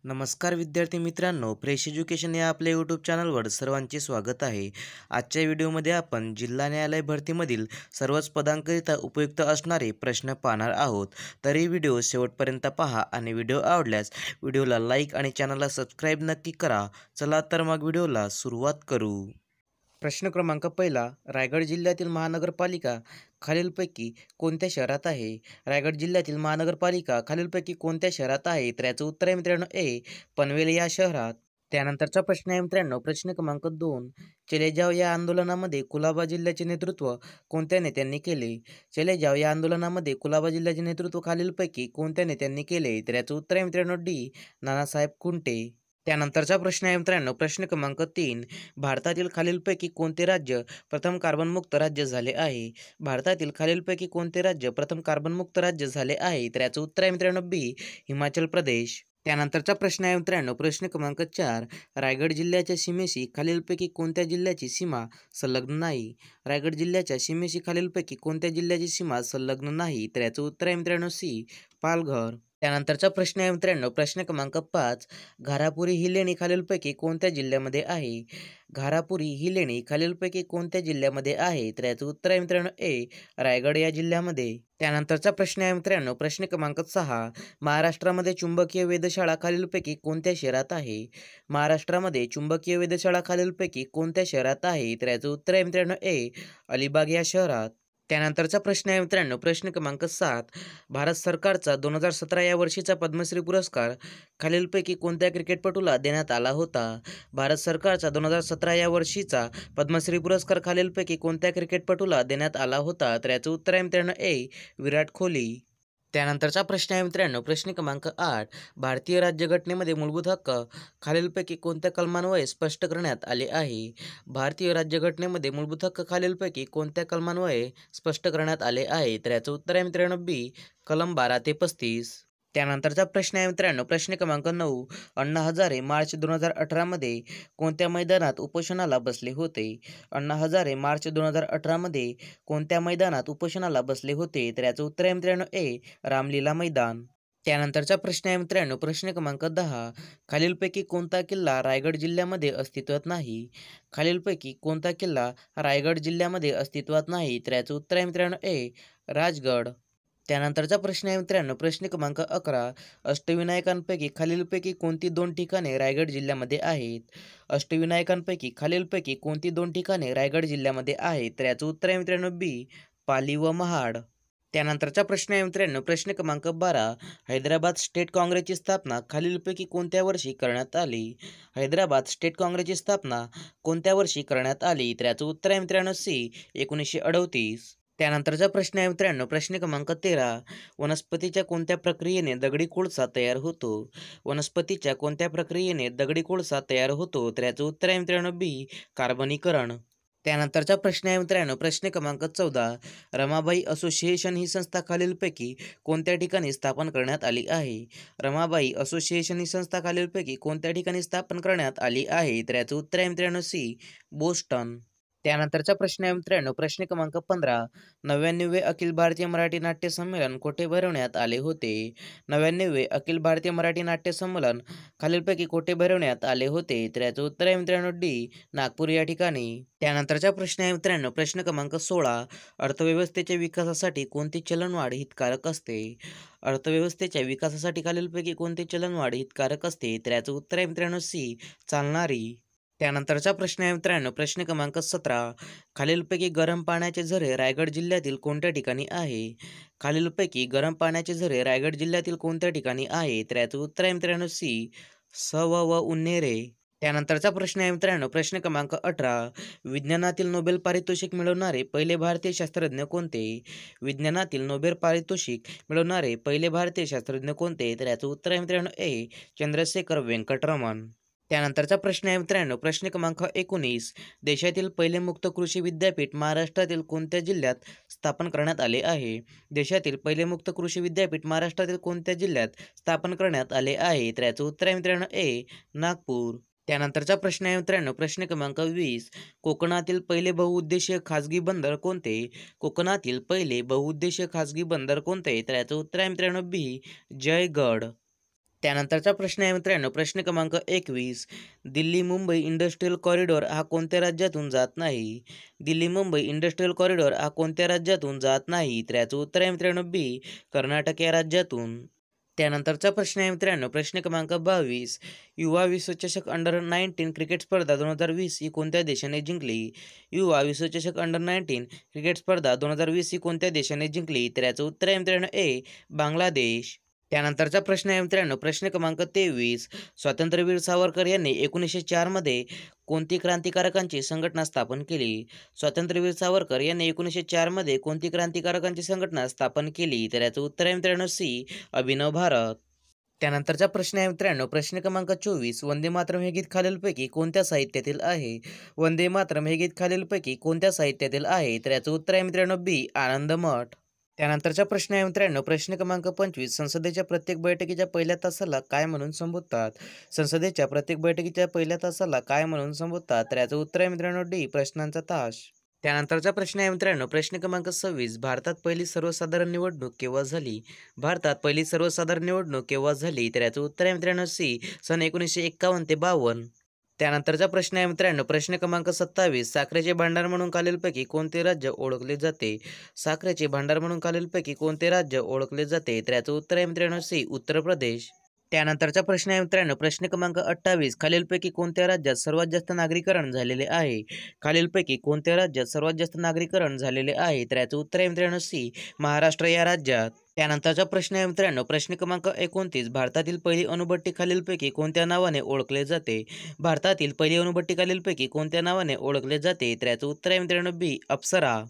नमस्कार विद्यार्थी मित्रांनो, फ्रेश एज्युकेशन या आपल्या यूट्यूब चॅनलवर सर्वांचे स्वागत आहे. आजच्या व्हिडिओमध्ये आपण जिल्हा न्यायालय भरतीमधील सर्वच पदांकरिता उपयुक्त असणारे प्रश्न पाहणार आहोत. तर ही व्हिडिओ शेवटपर्यंत पहा आणि व्हिडिओ आवडल्यास व्हिडिओला लाईक आणि चॅनलला सबस्क्राईब नक्की करा. चला तर मग व्हिडिओला सुरुवात करू. प्रश्न क्रमांक पहिला, रायगड जिल्ह्यातील महानगरपालिका खालीलपैकी कोणत्या शहरात आहे? रायगड जिल्ह्यातील महानगरपालिका खालीलपैकी कोणत्या शहरात आहे? तर याचं उत्तर आहे मित्रांनो ए, पनवेल या शहरात. त्यानंतरचा प्रश्न आहे मित्रांनो, प्रश्न क्रमांक 2, चले जाव या आंदोलनामध्ये कुलाबा जिल्ह्याचे नेतृत्व कोणत्या नेत्यांनी केले? चले जाव या आंदोलनामध्ये कुलाबा जिल्ह्याचे नेतृत्व खालीलपैकी कोणत्या नेत्यांनी केले? तर याचं उत्तर आहे मित्रांनो डी, नानासाहेब कुंटे. त्यानंतरचा प्रश्न आहे मित्रांनो, प्रश्न क्रमांक 3, भारतातील खालीलपैकी कोणते राज्य प्रथम कार्बनमुक्त राज्य झाले आहे? भारतातील खालीलपैकी कोणते राज्य प्रथम कार्बनमुक्त राज्य झाले आहे? तर याचं उत्तर आहे मित्रांनो बी, हिमाचल प्रदेश. त्यानंतरचा प्रश्न आहे मित्रांनो, प्रश्न क्रमांक 4, रायगड जिल्ह्याच्या सीमेशी खालीलपैकी कोणत्या जिल्ह्याची सीमा संलग्न नाही? रायगड जिल्ह्याच्या सीमेशी खालीलपैकी कोणत्या जिल्ह्याची सीमा संलग्न नाही? तर याचं उत्तर आहे मित्रांनो सी, पालघर. त्यानंतरचा प्रश्न आहे मित्रांनो, प्रश्न क्रमांक 5, घारापुरी ही लेणी खालीलपैकी कोणत्या जिल्ह्यामध्ये आहे? घारापुरी ही लेणी खालीलपैकी कोणत्या जिल्ह्यामध्ये आहे? तर याचं उत्तर आहे मित्रांनो ए, रायगड या जिल्ह्यामध्ये. त्यानंतरचा प्रश्न आहे मित्रांनो, प्रश्न क्रमांक 6, महाराष्ट्रामध्ये चुंबकीय वेधशाळा खालीलपैकी कोणत्या शहरात आहे? महाराष्ट्रामध्ये चुंबकीय वेधशाळा खालीलपैकी कोणत्या शहरात आहे? तर याचं उत्तर आहे मित्रांनो ए, अलिबाग या शहरात. त्यानंतरचा प्रश्न आहे मित्रांनो, प्रश्न क्रमांक 7, भारत सरकारचा 2017 या वर्षीचा पद्मश्री पुरस्कार खालीलपैकी कोणत्या क्रिकेटपटूला देण्यात आला होता? भारत सरकारचा 2017 या वर्षीचा पद्मश्री पुरस्कार खालीलपैकी कोणत्या क्रिकेटपटूला देण्यात आला होता? तर याचं उत्तर आहे मित्रांनो ए, विराट कोहली. त्यानंतरचा प्रश्न आहे मित्रांनो, प्रश्न क्रमांक 8, भारतीय राज्यघटनेमध्ये मूलभूत हक्क खालीलपैकी कोणत्या कलमान्वये स्पष्ट करण्यात आले आहे? भारतीय राज्यघटनेमध्ये मूलभूत हक्क खालीलपैकी कोणत्या कलमान्वये स्पष्ट करण्यात आले आहे? तर याचं उत्तर आहे मित्रांनो बी, कलम 12 ते 35. त्यानंतरचा प्रश्न आहे मित्रांनो, प्रश्न क्रमांक 9, अण्णा हजारे मार्च 2018 मध्ये कोणत्या मैदानात उपोषणाला बसले होते? अण्णा हजारे मार्च 2018 मध्ये कोणत्या मैदानात उपोषणाला बसले होते? तर याचं उत्तर आहे मित्रांनो ए, रामलीला मैदान. त्यानंतरचा प्रश्न आहे मित्रांनो, प्रश्न क्रमांक 10, खालीलपैकी कोणता किल्ला रायगड जिल्ह्यामध्ये अस्तित्वात नाही? खालीलपैकी कोणता किल्ला रायगड जिल्ह्यामध्ये अस्तित्वात नाही? तर याचं उत्तर आहे मित्रांनो ए, राजगड. त्यानंतरचा प्रश्न आहे मित्रांनो, प्रश्न क्रमांक 11, अष्टविनायकांपैकी खालीलपैकी कोणती 2 ठिकाणे रायगड जिल्ह्यामध्ये आहेत? अष्टविनायकांपैकी खालीलपैकी कोणती 2 ठिकाणे रायगड जिल्ह्यामध्ये आहेत? तर याचं उत्तर आहे मित्रांनो बी, पाली व महाड. त्यानंतरचा प्रश्न आहे मित्रांनो, प्रश्न क्रमांक 12, हैदराबाद स्टेट काँग्रेसची स्थापना खालीलपैकी कोणत्या वर्षी करण्यात आली? हैदराबाद स्टेट काँग्रेसची स्थापना कोणत्या वर्षी करण्यात आली? तर याचं उत्तर आहे मित्रांनो सी, 1938. त्यानंतरचा प्रश्न आहे मित्रांनो, प्रश्न क्रमांक 13, वनस्पतीच्या कोणत्या प्रक्रियेने दगडी कोळसा तयार होतो? वनस्पतीच्या कोणत्या प्रक्रियेने दगडी कोळसा तयार होतो? तर याचं उत्तर आहे मित्रांनो बी, कार्बनीकरण. त्यानंतरचा प्रश्न आहे मित्रांनो, प्रश्न क्रमांक 14, रमाबाई असोसिएशन ही संस्था खालीलपैकी कोणत्या ठिकाणी स्थापन करण्यात आली आहे? रमाबाई असोसिएशन ही संस्था खालीलपैकी कोणत्या ठिकाणी स्थापन करण्यात आली आहे? तर याचं उत्तर आहे मित्रांनो सी, बोस्टन. त्यानंतरचा प्रश्न आहे मित्रांनो, प्रश्न क्रमांक 15, 99वे अखिल भारतीय मराठी नाट्य संमेलन कोठे भरवण्यात आले होते? 99वे अखिल भारतीय मराठी नाट्य संमेलन खालीलपैकी कोठे भरवण्यात आले होते? तर याचं उत्तर आहे मित्रांनो डी, नागपूर या ठिकाणी. त्यानंतरचा प्रश्न आहे मित्रांनो, प्रश्न क्रमांक 16, अर्थव्यवस्थेच्या विकासासाठी कोणती चलनवाढ हितकारक असते? अर्थव्यवस्थेच्या विकासासाठी खालीलपैकी कोणती चलनवाढ हितकारक असते? तर याचं उत्तर आहे मित्रांनो सी, चालणारी. त्यानंतरचा प्रश्न आहे मित्रांनो, प्रश्न क्रमांक 17, खालीलपैकी गरम पाण्याचे झरे रायगड जिल्ह्यातील कोणत्या ठिकाणी आहे? खालीलपैकी गरम पाण्याचे झरे रायगड जिल्ह्यातील कोणत्या ठिकाणी आहे? तर याचं उत्तर आहे मित्रांनो सी, सव व उन्हेरे. त्यानंतरचा प्रश्न आहे मित्रांनो, प्रश्न क्रमांक 18, विज्ञानातील नोबेल पारितोषिक मिळवणारे पहिले भारतीय शास्त्रज्ञ कोणते? विज्ञानातील नोबेल पारितोषिक मिळवणारे पहिले भारतीय शास्त्रज्ञ कोणते? तर याचं उत्तर आहे मित्रांनो ए, चंद्रशेखर वेंकटरमण. त्यानंतरचा प्रश्न आहे मित्रांनो, प्रश्न क्रमांक 19, देशातील पहिले मुक्त कृषी विद्यापीठ महाराष्ट्रातील कोणत्या जिल्ह्यात स्थापन करण्यात आले आहे? देशातील पहिले मुक्त कृषी विद्यापीठ महाराष्ट्रातील कोणत्या जिल्ह्यात स्थापन करण्यात आले आहे? तर याचं उत्तर आहे मित्रांनो ए, नागपूर. त्यानंतरचा प्रश्न आहे मित्रांनो, प्रश्न क्रमांक 20, कोकणातील पहिले बहुउद्देशीय खाजगी बंदर कोणते? कोकणातील पहिले बहुउद्देशीय खाजगी बंदर कोणते? तर याचं उत्तर आहे मित्रांनो बी, जयगड. त्यानंतरचा प्रश्न आहे मित्रांनो, प्रश्न क्रमांक 21. दिल्ली मुंबई इंडस्ट्रियल कॉरिडॉर हा कोणत्या राज्यातून जात नाही? दिल्ली मुंबई इंडस्ट्रियल कॉरिडॉर हा कोणत्या राज्यातून जात नाही? तर याचं उत्तर आहे मित्रांनो बी, कर्नाटक या राज्यातून. त्यानंतरचा प्रश्न आहे मित्रांनो, प्रश्न क्रमांक 22. युवा विश्वचषक अंडर-19 क्रिकेट स्पर्धा 2020 ही कोणत्या देशाने जिंकली? युवा विश्वचषक अंडर-19 क्रिकेट स्पर्धा 2020 ही कोणत्या देशाने जिंकली? तर याचं उत्तर आहे मित्रांनो ए, बांगलादेश. त्यानंतरचा प्रश्न आहे मित्रांनो, प्रश्न क्रमांक 23. स्वातंत्र्यवीर सावरकर यांनी 1904 मध्ये कोणती क्रांतिकारकांची संघटना स्थापन केली? स्वातंत्र्यवीर सावरकर यांनी 1904 मध्ये कोणती क्रांतिकारकांची संघटना स्थापन केली? तर याचं उत्तर आहे मित्रांनो सी, अभिनव भारत. त्यानंतरचा प्रश्न आहे मित्रांनो, प्रश्न क्रमांक 24. वंदे मातरम हे गीत खालीलपैकी कोणत्या साहित्यातील आहे? वंदे मातरम हे गीत खालीलपैकी कोणत्या साहित्यातील आहे? तर याचं उत्तर आहे मित्रांनो बी, आनंदमठ. त्यानंतरचा प्रश्न आहे मित्रांनो, प्रश्न क्रमांक 25. संसदेच्या प्रत्येक बैठकीच्या पहिल्या तासाला काय म्हणून संबोधतात? संसदेच्या प्रत्येक बैठकीच्या पहिल्या तासाला काय म्हणून संबोधतात? तर याचं उत्तर आहे मित्रांनो डी, प्रश्नांचा तास. त्यानंतरचा प्रश्न आहे मित्रांनो, प्रश्न क्रमांक 26. भारतात पहिली सर्वसाधारण निवडणूक केव्हा झाली? भारतात पहिली सर्वसाधारण निवडणूक केव्हा झाली? तर याचं उत्तर आहे मित्रांनो सी, सन 1951 ते 52. त्यानंतरचा प्रश्न आहे मित्रांनो, प्रश्न क्रमांक 27. साखरेचे भांडार म्हणून खालीलपैकी कोणते राज्य ओळखले जाते? साखरेचे भांडार म्हणून खालीलपैकी कोणते राज्य ओळखले जाते? तर याचं उत्तर आहे मित्रांनो सी, उत्तर प्रदेश. त्यानंतरचा प्रश्न आहे मित्रांनो, प्रश्न क्रमांक 28. खालीलपैकी कोणत्या राज्यात सर्वात जास्त नागरीकरण झालेले आहे? खालीलपैकी कोणत्या राज्यात सर्वात जास्त नागरीकरण झालेले आहे? तर याचं उत्तर आहे मित्रांनो सी, महाराष्ट्र या राज्यात. त्यानंतरचा प्रश्न आहे मित्रांनो, प्रश्न क्रमांक 29. भारतातील पहिली अणुभट्टी खालीलपैकी कोणत्या नावाने ओळखले जाते? भारतातील पहिली अणुभट्टी खालीलपैकी कोणत्या नावाने ओळखले जाते? तर याचं उत्तर आहे मित्रांनो बी, अप्सरा.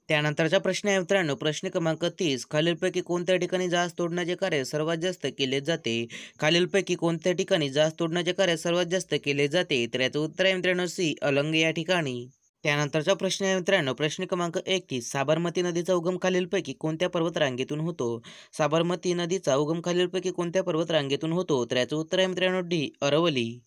त्यानंतरचा प्रश्न आहे मित्रांनो, प्रश्न क्रमांक 30. खालीलपैकी कोणत्या ठिकाणी जहाज तोडण्याचे कार्य सर्वात जास्त केले जाते? खालीलपैकी कोणत्या ठिकाणी जहाज तोडण्याचे कार्य सर्वात जास्त केले जाते? तर याचं उत्तर आहे मित्रांनो सी, अलंग या ठिकाणी. त्यानंतरचा प्रश्न आहे मित्रांनो, प्रश्न क्रमांक 31. साबरमती नदीचा उगम खालीलपैकी कोणत्या पर्वतरांगेतून होतो? साबरमती नदीचा उगम खालीलपैकी कोणत्या पर्वतरांगेतून होतो? तर याचं उत्तर आहे मित्रांनो डी, अरवली.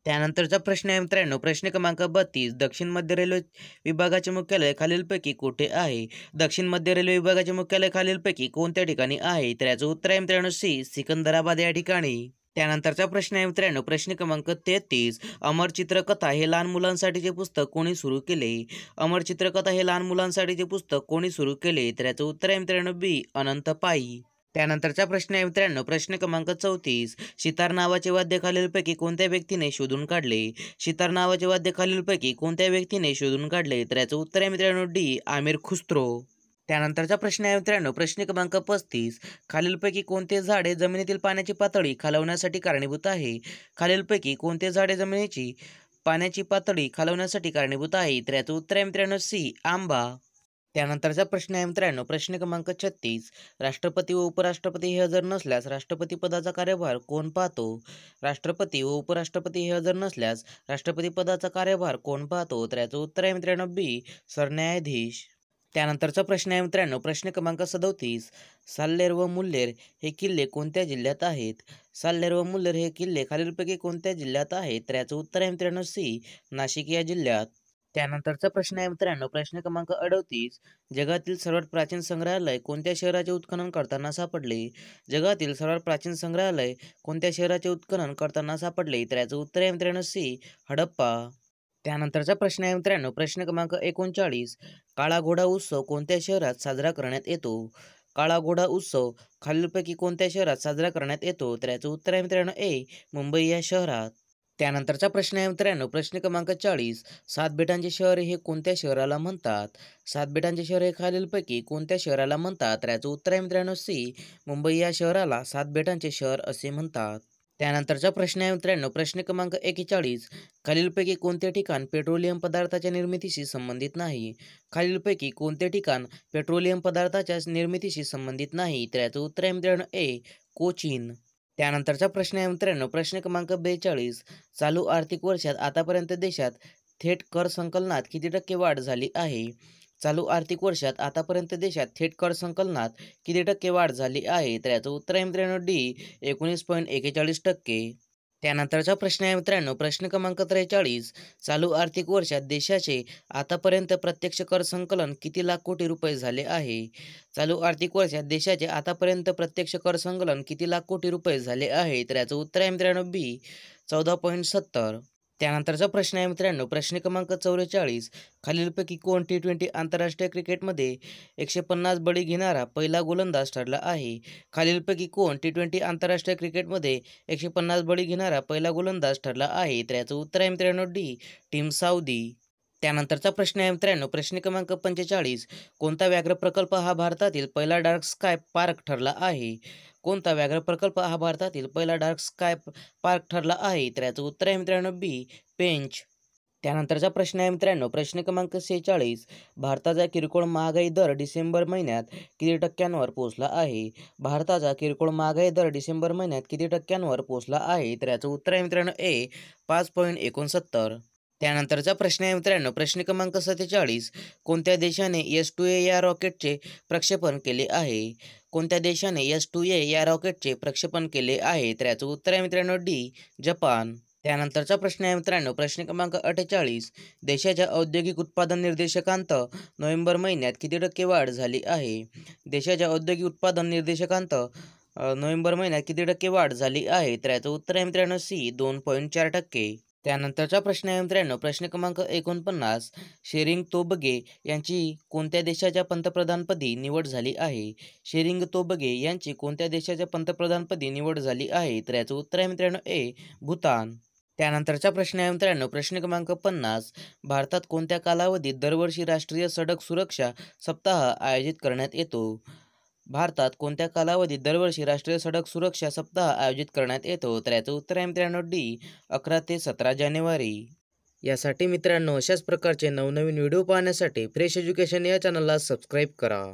त्यानंतरचा प्रश्न आहे मित्रांनो, प्रश्न क्रमांक 32. दक्षिण मध्य रेल्वे विभागाचे मुख्यालय खालीलपैकी कुठे आहे? दक्षिण मध्य रेल्वे विभागाचे मुख्यालय खालीलपैकी कोणत्या ठिकाणी आहे? तर याचं उत्तर आहे मित्रांनो सी, सिकंदराबाद या ठिकाणी. त्यानंतरचा प्रश्न आहे मित्रांनो, प्रश्न क्रमांक 33. अमर चित्रकथा हे लहान मुलांसाठीचे पुस्तक कोणी सुरू केले? अमर चित्रकथा हे लहान मुलांसाठीचे पुस्तक कोणी सुरू केले? तर याचं उत्तर आहे मित्रांनो बी, अनंत पाई. त्यानंतरचा प्रश्न आहे मित्रांनो, प्रश्न क्रमांक 34. सितार नावाचे वाद्य खालीलपैकी कोणत्या व्यक्तीने शोधून काढले? सितार नावाचे वाद्य खालीलपैकी कोणत्या व्यक्तीने शोधून काढले? तर याचं उत्तर आहे मित्रांनो डी, आमिर खुस्रो. त्यानंतरचा प्रश्न आहे मित्रांनो, प्रश्न क्रमांक 35. खालीलपैकी कोणते झाडे जमिनीतील पाण्याची पातळी खालवण्यासाठी कारणीभूत आहे? खालीलपैकी कोणते झाडे जमिनीची पाण्याची पातळी खालवण्यासाठी कारणीभूत आहे? तर याचं उत्तर आहे मित्रांनो सी, आंबा. त्यानंतरचा प्रश्न आहे मित्रांनो, प्रश्न क्रमांक 36. राष्ट्रपती व उपराष्ट्रपती हे हजर नसल्यास राष्ट्रपती पदाचा कार्यभार कोण पाहतो? राष्ट्रपती व उपराष्ट्रपती हे हजर नसल्यास राष्ट्रपती पदाचा कार्यभार कोण पाहतो? तर याचं उत्तर आहे मित्रांनो बी, सरन्यायाधीश. त्यानंतरचा प्रश्न आहे मित्रांनो, प्रश्न क्रमांक 37. साल्हेर व मुल्हेर हे किल्ले कोणत्या जिल्ह्यात आहेत? साल्हेर व मुल्हेर हे किल्ले खालीलपैकी कोणत्या जिल्ह्यात आहेत? तर याचं उत्तर आहे मित्रांनो सी, नाशिक या जिल्ह्यात. त्यानंतरचा प्रश्न आहे मित्रांनो, प्रश्न क्रमांक 38. जगातील सर्वात प्राचीन संग्रहालय कोणत्या शहराचे उत्खनन करताना सापडले? जगातील सर्वात प्राचीन संग्रहालय कोणत्या शहराचे उत्खनन करताना सापडले? तर याचं उत्तर आहे मित्रांनो सी, हडप्पा. त्यानंतरचा प्रश्न आहे मित्रांनो, प्रश्न क्रमांक 39. काळा घोडा उत्सव कोणत्या शहरात साजरा करण्यात येतो? काळा घोडा उत्सव खालीलपैकी कोणत्या शहरात साजरा करण्यात येतो? तर याचं उत्तर आहे मित्रांनो ए, मुंबई या शहरात. त्यानंतरचा प्रश्न आहे मित्रांनो, प्रश्न क्रमांक 40. सात बेटांचे शहर हे कोणत्या शहराला म्हणतात? सात बेटांचे शहर हे खालीलपैकी कोणत्या शहराला म्हणतात? तर याचं उत्तर आहे मित्रांनो सी, मुंबई या शहराला सात बेटांचे शहर असे म्हणतात. त्यानंतरचा प्रश्न आहे मित्रांनो, प्रश्न क्रमांक 41. खालीलपैकी कोणते ठिकाण पेट्रोलियम पदार्थाच्या निर्मितीशी संबंधित नाही? खालीलपैकी कोणते ठिकाण पेट्रोलियम पदार्थाच्या निर्मितीशी संबंधित नाही? तर याचं उत्तर आहे मित्रांनो ए, कोचीन. त्यानंतरचा प्रश्न आहे मित्रांनो, प्रश्न क्रमांक 42. चालू आर्थिक वर्षात आतापर्यंत देशात थेट कर संकलनात किती टक्के वाढ झाली आहे? चालू आर्थिक वर्षात आतापर्यंत देशात थेट कर संकलनात किती टक्के वाढ झाली आहे? तर याचं उत्तर आहे मित्रांनो डी, 19.41%. त्यानंतरचा प्रश्न आहे मित्रांनो, प्रश्न क्रमांक 43. चालू आर्थिक वर्षात देशाचे आतापर्यंत प्रत्यक्ष कर संकलन किती लाख कोटी रुपये झाले आहे? चालू आर्थिक वर्षात देशाचे आतापर्यंत प्रत्यक्ष कर संकलन किती लाख कोटी रुपये झाले आहे? तर याचं उत्तर आहे मित्रांनो बी, 14.70. त्यानंतरचा प्रश्न आहे मित्रांनो, प्रश्न क्रमांक 44. खालीलपैकी कोण T20 आंतरराष्ट्रीय क्रिकेटमध्ये 150 बळी घेणारा पहिला गोलंदाज ठरला आहे? खालीलपैकी कोण T20 आंतरराष्ट्रीय क्रिकेटमध्ये 150 बळी घेणारा पहिला गोलंदाज ठरला आहे? तर याचं उत्तर आहे मित्रांनो डी, टीम साऊदी. त्यानंतरचा प्रश्न आहे मित्रांनो, प्रश्न क्रमांक 45. कोणता व्याघ्र प्रकल्प हा भारतातील पहिला डार्क स्काय पार्क ठरला आहे? कोणता व्याघ्र प्रकल्प हा भारतातील पहिला डार्क स्काय पार्क ठरला आहे? तर याचं उत्तर आहे मित्रांनो बी, पेंच. त्यानंतरचा प्रश्न आहे मित्रांनो, प्रश्न क्रमांक 46. भारताचा किरकोळ महागाई दर डिसेंबर महिन्यात किती टक्क्यांवर पोहोचला आहे? भारताचा किरकोळ महागाई दर डिसेंबर महिन्यात किती टक्क्यांवर पोहोचला आहे? तर याचं उत्तर आहे मित्रांनो ए, 5.69. त्यानंतरचा प्रश्न आहे मित्रांनो, प्रश्न क्रमांक 47. कोणत्या देशाने S2A या रॉकेटचे प्रक्षेपण केले आहे? कोणत्या देशाने S2A या रॉकेटचे प्रक्षेपण केले आहे? तर याचं उत्तर आहे मित्रांनो डी, जपान. त्यानंतरचा प्रश्न आहे मित्रांनो, प्रश्न क्रमांक 48. देशाच्या औद्योगिक उत्पादन निर्देशकांत नोव्हेंबर महिन्यात किती टक्के वाढ झाली आहे? देशाच्या औद्योगिक उत्पादन निर्देशकांत नोव्हेंबर महिन्यात किती टक्के वाढ झाली आहे? तर याचं उत्तर आहे मित्रांनो सी, 2.4%. त्यानंतरचा प्रश्न आहे मित्रांनो, प्रश्न क्रमांक 49. शेरिंग तोबगे यांची कोणत्या देशाच्या पंतप्रधानपदी निवड झाली आहे? शेरिंग तोबगे यांची कोणत्या देशाच्या पंतप्रधानपदी निवड झाली आहे? तर याचं उत्तर आहे मित्रांनो ए, भूतान. त्यानंतरचा प्रश्न आहे मित्रांनो, प्रश्न क्रमांक 50. भारतात कोणत्या कालावधीत दरवर्षी राष्ट्रीय सडक सुरक्षा सप्ताह आयोजित करण्यात येतो? भारतात कोणत्या कालावधीत दरवर्षी राष्ट्रीय सडक सुरक्षा सप्ताह आयोजित करण्यात येतो? तर याचं उत्तर आहे मित्रांनो डी, 11 ते 17 जानेवारी. यासाठी मित्रांनो अशाच प्रकारचे नवनवीन व्हिडिओ पाहण्यासाठी फ्रेश एज्युकेशन या चॅनलला सबस्क्राईब करा.